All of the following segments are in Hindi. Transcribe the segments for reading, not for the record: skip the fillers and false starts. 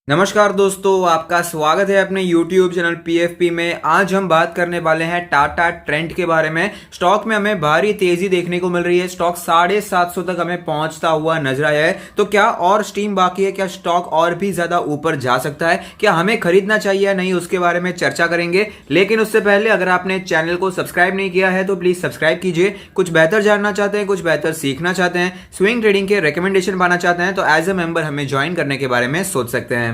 नमस्कार दोस्तों, आपका स्वागत है अपने YouTube चैनल PFP में। आज हम बात करने वाले हैं टाटा ट्रेंट के बारे में। स्टॉक में हमें भारी तेजी देखने को मिल रही है। स्टॉक 750 तक हमें पहुंचता हुआ नजर आया है। तो क्या और स्टीम बाकी है? क्या स्टॉक और भी ज्यादा ऊपर जा सकता है? क्या हमें खरीदना चाहिए या नहीं, उसके बारे में चर्चा करेंगे। लेकिन उससे पहले अगर आपने चैनल को सब्सक्राइब नहीं किया है तो प्लीज सब्सक्राइब कीजिए। कुछ बेहतर जानना चाहते हैं, कुछ बेहतर सीखना चाहते हैं, स्विंग ट्रेडिंग के रिकमेंडेशन पाना चाहते हैं तो एज ए मेंबर हमें ज्वाइन करने के बारे में सोच सकते हैं।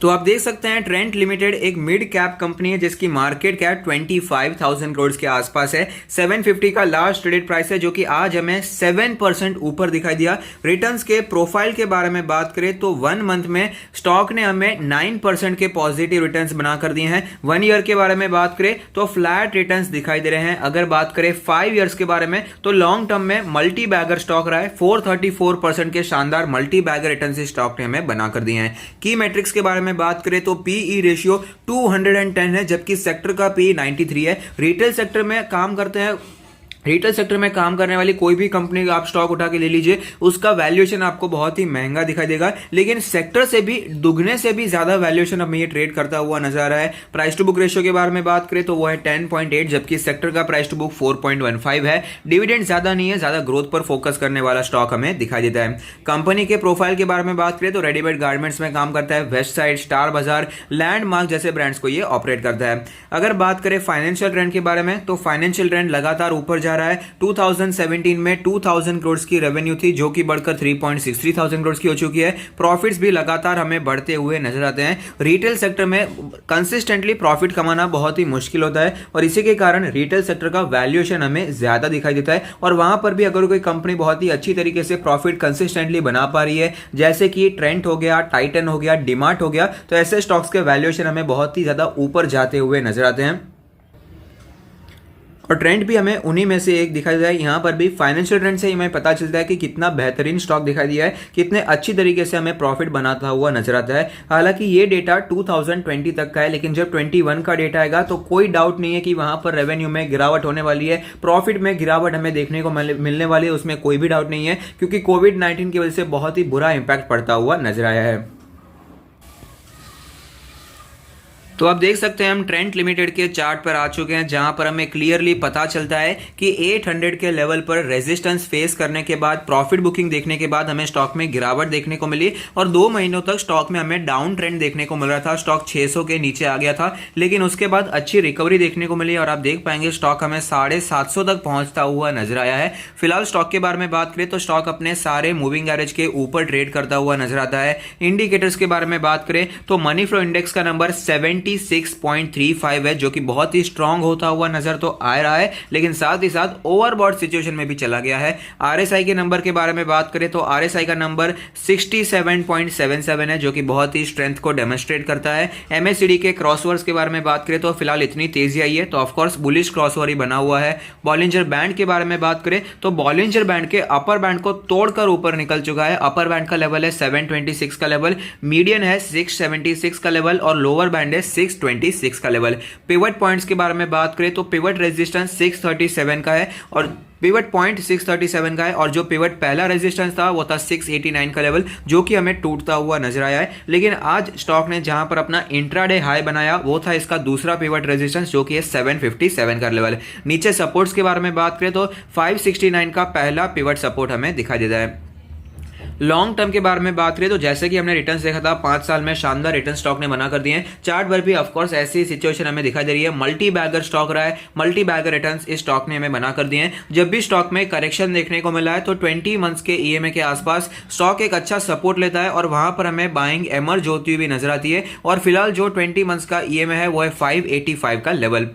तो आप देख सकते हैं ट्रेंट लिमिटेड एक मिड कैप कंपनी है जिसकी मार्केट कैप 25,000 करोड़ के आसपास है। 750 का लास्ट ट्रेडेड प्राइस है जो कि आज हमें 7% ऊपर दिखाई दिया। रिटर्न्स के प्रोफाइल के बारे में बात करें तो 1 मंथ में स्टॉक ने हमें 9% के पॉजिटिव रिटर्न्स बना कर दिए हैं। 1 ईयर के बारे में बात करें तो फ्लैट रिटर्न्स दिखाई दे रहे हैं। अगर बात करें 5 ईयर्स के बारे में तो लॉन्ग टर्म में मल्टी बैगर स्टॉक रहा है। 434% के शानदार मल्टी बैगर रिटर्न स्टॉक ने हमें बना कर दिए हैं। की मैट्रिक्स के बारे में बात करें तो पीई रेशियो 210 है जबकि सेक्टर का पीई 93 है। रिटेल सेक्टर में काम करते हैं, रिटेल सेक्टर में काम करने वाली कोई भी कंपनी आप स्टॉक उठा के ले लीजिए, उसका वैल्यूएशन आपको बहुत ही महंगा दिखाई देगा। लेकिन सेक्टर से भी दुगने से भी ज्यादा वैल्यूएशन हमें ये ट्रेड करता हुआ नजर आ रहा है। प्राइस टू बुक रेशियो के बारे में बात करें तो वो है 10.8 जबकि सेक्टर का प्राइस टू बुक 4.15 है। डिविडेंड ज्यादा नहीं है, ज्यादा ग्रोथ पर फोकस करने वाला स्टॉक हमें दिखाई देता है। कंपनी के प्रोफाइल के बारे में बात करें तो रेडीमेड गारमेंट्स में काम करता है। वेस्ट साइड, स्टार बाजार, लैंडमार्क जैसे ब्रांड्स को ये ऑपरेट करता है। अगर बात करें फाइनेंशियल ट्रेंड के बारे में तो फाइनेंशियल ट्रेंड लगातार ऊपर जा रहा है। 2017 में 2000 करोड़ की रेवेन्यू थी जो कि बढ़कर 3.63 थाउजेंड करोड़ की हो चुकी है। प्रॉफिट्स भी लगातार हमें बढ़ते हुए नजर आते हैं। रिटेल सेक्टर में कंसिस्टेंटली प्रॉफिट कमाना बहुत ही मुश्किल होता है और इसी के कारण रिटेल सेक्टर का वैल्यूएशन हमें ज्यादा दिखाई देता है। और वहां पर भी अगर कोई कंपनी बहुत ही अच्छी तरीके से प्रॉफिट कंसिस्टेंटली बना पा रही है, जैसे कि ट्रेंट हो गया, टाइटन हो गया, डीमार्ट हो गया, तो ऐसे स्टॉक्स के वैल्यूएशन हमें बहुत ही ज्यादा ऊपर जाते हुए नजर आते हैं। और ट्रेंड भी हमें उन्हीं में से एक दिखाई देता है। यहाँ पर भी फाइनेंशियल ट्रेंड से ही हमें पता चलता है कि कितना बेहतरीन स्टॉक दिखाई दिया है, कितने अच्छी तरीके से हमें प्रॉफिट बनाता हुआ नजर आता है। हालांकि ये डेटा 2020 तक का है, लेकिन जब 21 का डेटा आएगा तो कोई डाउट नहीं है कि वहां पर रेवेन्यू में गिरावट होने वाली है, प्रॉफिट में गिरावट हमें देखने को मिलने वाली है, उसमें कोई भी डाउट नहीं है क्योंकि कोविड-19 की वजह से बहुत ही बुरा इंपैक्ट पड़ता हुआ नजर आया है। तो आप देख सकते हैं हम ट्रेंट लिमिटेड के चार्ट पर आ चुके हैं जहां पर हमें क्लियरली पता चलता है कि 800 के लेवल पर रेजिस्टेंस फेस करने के बाद, प्रॉफिट बुकिंग देखने के बाद हमें स्टॉक में गिरावट देखने को मिली और 2 महीनों तक स्टॉक में हमें डाउन ट्रेंड देखने को मिल रहा था। स्टॉक 600 के नीचे आ गया था, लेकिन उसके बाद अच्छी रिकवरी देखने को मिली और आप देख पाएंगे स्टॉक हमें 750 तक पहुंचता हुआ नजर आया है। फिलहाल स्टॉक के बारे में बात करें तो स्टॉक अपने सारे मूविंग एवरेज के ऊपर ट्रेड करता हुआ नजर आता है। इंडिकेटर्स के बारे में बात करें तो मनी फ्लो इंडेक्स का नंबर 76.35 है जो कि बहुत ही स्ट्रांग होता हुआ नजर तो आ रहा है, लेकिन साथ ही साथ ओवरबॉट सिचुएशन में भी चला गया है। आरएसआई के नंबर के बारे में बात करें तो आरएसआई का नंबर 67.77 है जो कि बहुत ही स्ट्रेंथ को डेमोन्स्ट्रेट करता है। एमएससीडी के क्रॉसओवर्स के बारे में बात करें तो फिलहाल इतनी तेजी आई है तो ऑफकोर्स बुलिश क्रॉसओवर ही बना हुआ है। बॉलिंजर बैंड के बारे में बात करें तो बॉलिंजर बैंड के अपर बैंड को तोड़कर ऊपर निकल चुका है। अपर बैंड का लेवल है 726 का लेवल, मीडियन है 676 का लेवल और लोअर बैंड है 626 का लेवल। पिवट पॉइंट्स के बारे में बात करें तो पिवट रेजिस्टेंस 637 का है और पिवट पॉइंट 637 का है और जो पिवट पहला रेजिस्टेंस था वो था 689 का लेवल जो कि हमें टूटता हुआ नजर आया है। लेकिन आज स्टॉक ने जहां पर अपना इंट्राडे हाई बनाया वो था इसका दूसरा पिवट रेजिस्टेंस जो कि है 757 का लेवल। नीचे सपोर्ट्स के बारे में बात करें तो 569 का पहला पिवट सपोर्ट हमें दिखाई देता है। लॉन्ग टर्म के बारे में बात करें तो जैसे कि हमने रिटर्न्स देखा था 5 साल में शानदार रिटर्न स्टॉक ने बना कर दिए हैं। चार्ट पर भी ऑफकोर्स ऐसी सिचुएशन हमें दिखाई दे रही है। मल्टी बैगर स्टॉक रहा है, मल्टी बैगर रिटर्न्स इस स्टॉक ने हमें बना कर दिए हैं। जब भी स्टॉक में करेक्शन देखने को मिला है तो 20 मंथ्स के ईएमए के आसपास स्टॉक एक अच्छा सपोर्ट लेता है और वहां पर हमें बाइंग एमर्ज होती हुई नजर आती है और फिलहाल जो 20 मंथ्स का ईएमए है वो है 585 का लेवल।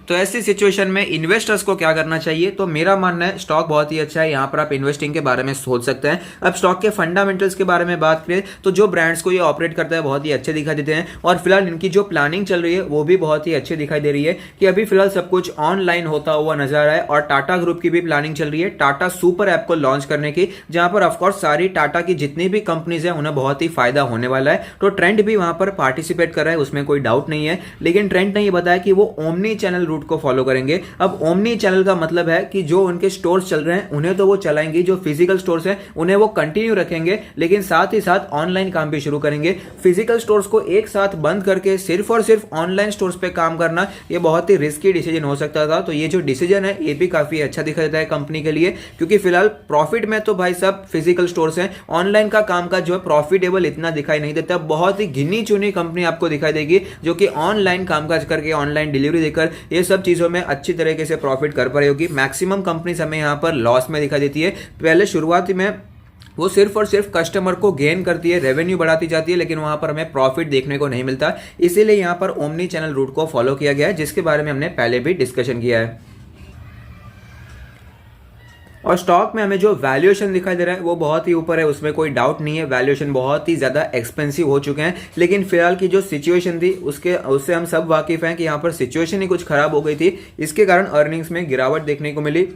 तो ऐसी सिचुएशन में इन्वेस्टर्स को क्या करना चाहिए? तो मेरा मानना है स्टॉक बहुत ही अच्छा है, यहाँ पर आप इन्वेस्टिंग के बारे में सोच सकते हैं। अब स्टॉक के फंडामेंटल्स के बारे में बात करें तो जो ब्रांड्स को ये ऑपरेट करता है बहुत ही अच्छे दिखाई देते हैं और फिलहाल इनकी जो प्लानिंग चल रही है वो भी बहुत ही अच्छी दिखाई दे रही है कि अभी फिलहाल सब कुछ ऑनलाइन होता हुआ नजर आ रहा है। और टाटा ग्रुप की भी प्लानिंग चल रही है टाटा सुपर ऐप को लॉन्च करने की, जहां पर ऑफकोर्स सारी टाटा की जितनी भी कंपनीज है उन्हें बहुत ही फायदा होने वाला है। तो ट्रेंड भी वहां पर पार्टिसिपेट कर रहा है, उसमें कोई डाउट नहीं है। लेकिन ट्रेंड ने ये बताया कि वो ओमनी चैनल रूट रूट को फॉलो करेंगे। अब ओमनी चैनल का मतलब है कि जो उनके स्टोर्स चल रहे हैं उन्हें तो वो चलाएंगे, जो फिजिकल स्टोर्स हैं उन्हें वो कंटिन्यू रखेंगे, लेकिन साथ ही साथ ऑनलाइन काम भी शुरू करेंगे। फिजिकल स्टोर्स को एक साथ बंद करके सिर्फ और सिर्फ ऑनलाइन स्टोर्स पे काम करना ये बहुत ही रिस्की डिसीजन हो सकता था। तो ये जो डिसीजन है ये भी काफी अच्छा दिखा देता है कंपनी के लिए, क्योंकि फिलहाल प्रॉफिट में तो भाई सब फिजिकल स्टोर्स हैं, ऑनलाइन का काम का जो है प्रॉफिटेबल इतना दिखाई नहीं देता। बहुत ही गिनी चुनी कंपनी आपको दिखाई देगी जो कि ऑनलाइन कामकाज करके, ऑनलाइन डिलीवरी देकर ये सब चीजों में अच्छी तरीके से प्रॉफिट कर पा रही होगी। मैक्सिमम कंपनीज हमें यहां पर लॉस में दिखाई देती है। पहले शुरुआती में वो सिर्फ और सिर्फ कस्टमर को गेन करती है, रेवेन्यू बढ़ाती जाती है, लेकिन वहां पर हमें प्रॉफिट देखने को नहीं मिलता। इसीलिए यहां पर ओमनी चैनल रूट को फॉलो किया गया है, जिसके बारे में हमने पहले भी डिस्कशन किया है। और स्टॉक में हमें जो वैल्यूएशन दिखाई दे रहा है वो बहुत ही ऊपर है, उसमें कोई डाउट नहीं है। वैल्यूएशन बहुत ही ज्यादा एक्सपेंसिव हो चुके हैं, लेकिन फिलहाल की जो सिचुएशन थी उससे हम सब वाकिफ हैं कि यहाँ पर सिचुएशन ही कुछ खराब हो गई थी, इसके कारण अर्निंग्स में गिरावट देखने को मिली।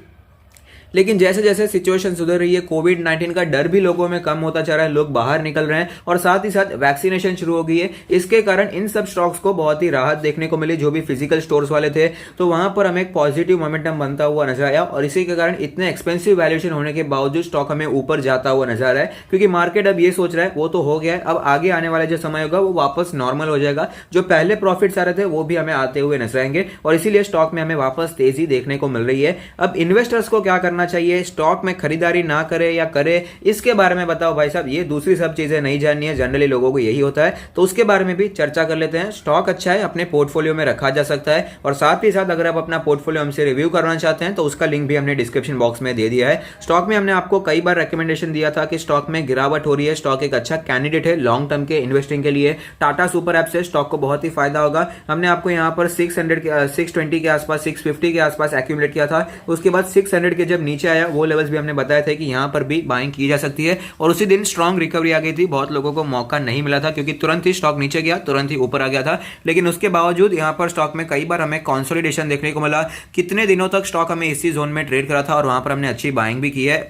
लेकिन जैसे जैसे सिचुएशन सुधर रही है, कोविड-19 का डर भी लोगों में कम होता जा रहा है, लोग बाहर निकल रहे हैं और साथ ही साथ वैक्सीनेशन शुरू हो गई है। इसके कारण इन सब स्टॉक्स को बहुत ही राहत देखने को मिली, जो भी फिजिकल स्टोर्स वाले थे। तो वहां पर हमें एक पॉजिटिव मोमेंटम बनता हुआ नजर आया और इसी के कारण इतने एक्सपेंसिव वैल्यूएशन होने के बावजूद स्टॉक हमें ऊपर जाता हुआ नजर आ रहा है, क्योंकि मार्केट अब ये सोच रहा है वो तो हो गया है, अब आगे आने वाला जो समय होगा वो वापस नॉर्मल हो जाएगा। जो पहले प्रॉफिट्स आ रहे थे वो भी हमें आते हुए नजर आएंगे और इसीलिए स्टॉक में हमें वापस तेजी देखने को मिल रही है। अब इन्वेस्टर्स को क्या करना चाहिए, स्टॉक में खरीदारी ना करे या करे, इसके बारे में बताओ भाई साहब। ये दूसरी सब चीजें नहीं जाननी है, जनरली लोगों को यही होता है, तो उसके बारे में भी चर्चा कर लेते हैं। स्टॉक अच्छा है, अपने पोर्टफोलियो में रखा जा सकता है, और साथ ही साथ अगर आप अपना पोर्टफोलियो हमसे रिव्यू करना चाहते हैं तो उसका लिंक भी हमने डिस्क्रिप्शन बॉक्स में दे दिया है। स्टॉक में हमने आपको कई बार रिकमेंडेशन दिया था कि स्टॉक में गिरावट हो रही है, स्टॉक एक अच्छा कैंडिडेट है लॉन्ग टर्म के इन्वेस्टिंग के लिए। टाटा सुपर ऐप से स्टॉक को बहुत ही फायदा होगा। हमने आपको यहाँ पर 620 के आसपास, 650 के आसपास एक्यूमुलेट किया था। उसके बाद 600 के जब नीचे आया वो लेवल्स भी हमने बताया था कि यहां पर भी बाइंग की जा सकती है, और उसी दिन स्ट्रॉन्ग रिकवरी आ गई थी। बहुत लोगों को मौका नहीं मिला था क्योंकि तुरंत ही स्टॉक नीचे गया, तुरंत ही ऊपर आ गया था, लेकिन उसके बावजूद यहां पर स्टॉक में कई बार हमें कंसोलिडेशन देखने को मिला। कितने दिनों तक स्टॉक हमें इसी जोन में ट्रेड करा था और वहां पर हमने अच्छी बाइंग भी की है।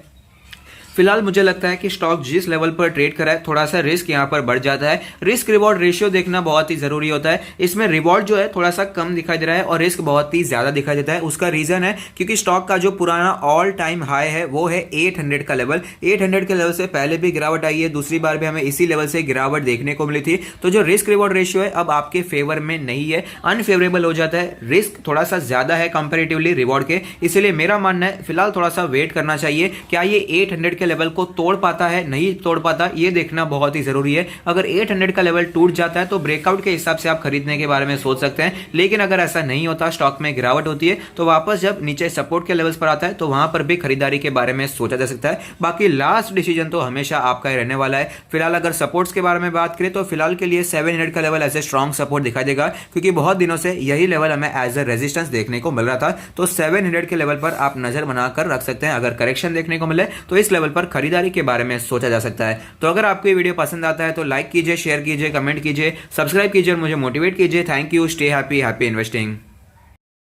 फिलहाल मुझे लगता है कि स्टॉक जिस लेवल पर ट्रेड करा है थोड़ा सा रिस्क यहाँ पर बढ़ जाता है। रिस्क रिवॉर्ड रेशियो देखना बहुत ही जरूरी होता है। इसमें रिवॉर्ड जो है थोड़ा सा कम दिखाई दे रहा है और रिस्क बहुत ही ज्यादा दिखाई देता है। उसका रीजन है क्योंकि स्टॉक का जो पुराना ऑल टाइम हाई है वो है 800 का लेवल। 800 के लेवल से पहले भी गिरावट आई है, दूसरी बार भी हमें इसी लेवल से गिरावट देखने को मिली थी। तो जो रिस्क रिवॉर्ड रेशियो है अब आपके फेवर में नहीं है, अनफेवरेबल हो जाता है। रिस्क थोड़ा सा ज्यादा है कंपेरेटिवली रिवॉर्ड के, इसलिए मेरा मानना है फिलहाल थोड़ा सा वेट करना चाहिए। क्या ये 800 के लेवल को तोड़ पाता है, नहीं तोड़ पाता, ये देखना बहुत ही जरूरी है। अगर 800 का लेवल टूट जाता है तो ब्रेकआउट के हिसाब से आप खरीदने के बारे में सोच सकते हैं, लेकिन अगर ऐसा नहीं होता, स्टॉक में गिरावट होती है, तो वापस जब नीचे सपोर्ट के लेवल्स पर आता है तो वहां पर भी खरीदारी के बारे में सोचा जा सकता है। बाकी लास्ट डिसीजन तो हमेशा आपका ही रहने वाला है। फिलहाल अगर सपोर्ट्स के बारे में बात करें तो फिलहाल के लिए 700 का लेवल ऐसे स्ट्रॉन्ग सपोर्ट दिखाई देगा, क्योंकि बहुत दिनों से यही लेवल हमें एज ए रेजिस्टेंस देखने को मिल रहा था। तो 700 के लेवल पर आप नजर बनाकर रख सकते हैं। अगर करेक्शन देखने को मिले तो इस लेवल पर खरीदारी के बारे में सोचा जा सकता है। तो अगर आपको ये वीडियो पसंद आता है तो लाइक कीजिए, शेयर कीजिए, कमेंट कीजिए, सब्सक्राइब कीजिए और मुझे मोटिवेट कीजिए। Thank you, stay happy, happy investing.